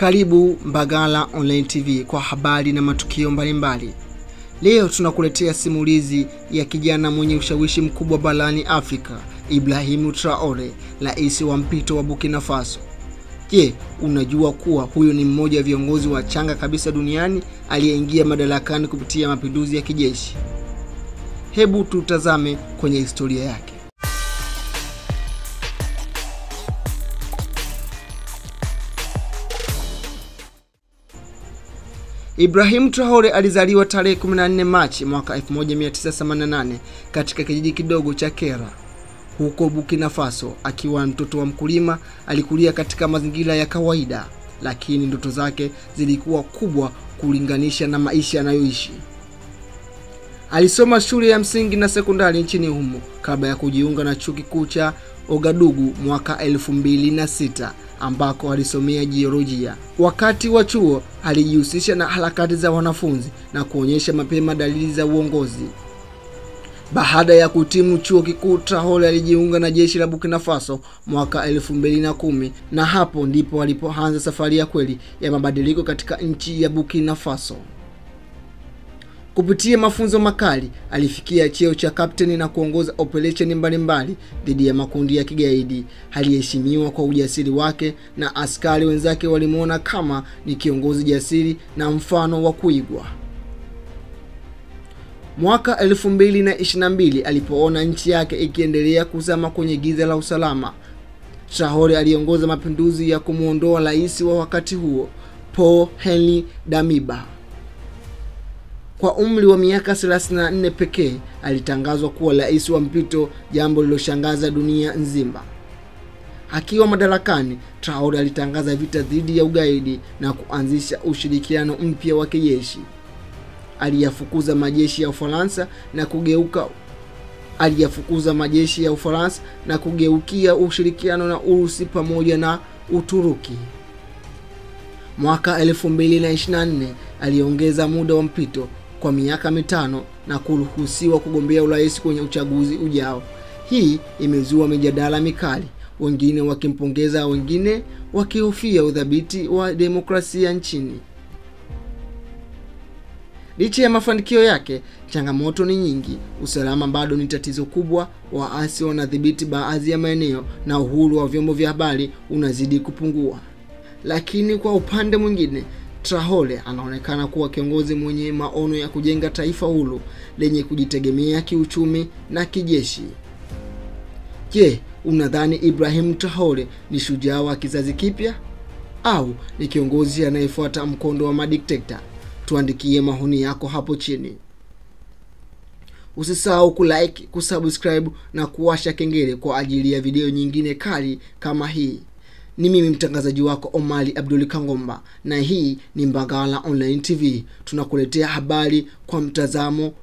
Karibu Mbagala Online TV kwa habari na matukio mbalimbali. Leo tunakuletea simulizi ya kijana mwenye ushawishi mkubwa barani Afrika, Ibrahim Traore, rais wa mpito wa Burkina Faso. Je, unajua kuwa huyu ni mmoja wa viongozi wachanga kabisa duniani aliyeingia madarakani kupitia mapinduzi ya kijeshi? Hebu tutazame kwenye historia yake. Ibrahim Traore alizaliwa tarehe 14 Machi mwaka 1988 katika kijiji kidogo cha Kera huko Burkina Faso. Akiwa mtoto wa mkulima, alikulia katika mazingira ya kawaida, lakini ndoto zake zilikuwa kubwa kulinganisha na maisha anayoishi. Alisoma shule ya msingi na sekondari nchini humo kabla ya kujiunga na chuo kikuu cha Ouagadougou mwaka 2006 ambako alisomea jiolojia. Wakati wa chuo alijihusisha na harakati za wanafunzi na kuonyesha mapema dalili za uongozi. Baada ya kutimu chuo kikuu, Traore alijiunga na jeshi la Burkina Faso mwaka 2010, na hapo ndipo alipoanza safari ya kweli ya mabadiliko katika nchi ya Burkina Faso. Kupitia mafunzo makali, alifikia cheo cha kapteni na kuongoza operesheni mbalimbali dhidi ya makundi ya kigaidi. Aliheshimiwa kwa ujasiri wake na askari wenzake walimuona kama ni kiongozi jasiri na mfano wa kuigwa. Mwaka 2022 alipoona nchi yake ikiendelea kuzama kwenye giza la usalama, Traore aliongoza mapinduzi ya kumuondoa rais wa wakati huo, Paul Henri Damiba. Kwa umri wa miaka 34 pekee, alitangazwa kuwa rais wa mpito, jambo liloshangaza dunia nzima. Akiwa madarakani, Traore alitangaza vita dhidi ya ugaidi na kuanzisha ushirikiano mpya wa kijeshi. Aliyafukuza majeshi ya Ufaransa na kugeukia ushirikiano na Urusi pamoja na Uturuki. Mwaka 2024 aliongeza muda wa mpito kwa miaka 5 na kuruhusiwa kugombea urais kwenye uchaguzi ujao. Hii imezua mijadala mikali, wengine wakimpongeza, wengine wakihofia udhabiti wa demokrasia nchini. Licha ya mafanikio yake, changamoto ni nyingi. Usalama bado ni tatizo kubwa, waasi wanadhibiti baadhi ya maeneo na uhuru wa vyombo vya habari unazidi kupungua. Lakini kwa upande mwingine, Traore anaonekana kuwa kiongozi mwenye maono ya kujenga taifa huru lenye kujitegemea kiuchumi na kijeshi. Je, unadhani Ibrahim Traore ni shujaa wa kizazi kipya au ni kiongozi anayefuata mkondo wa madikteta? Tuandikie maoni yako hapo chini. Usisahau kulike, kusubscribe na kuwasha kengele kwa ajili ya video nyingine kali kama hii. Ni mimi mtangazaji wako Omari Abdul Kangomba, na hii ni Mbagala Online TV. Tunakuletea habari kwa mtazamo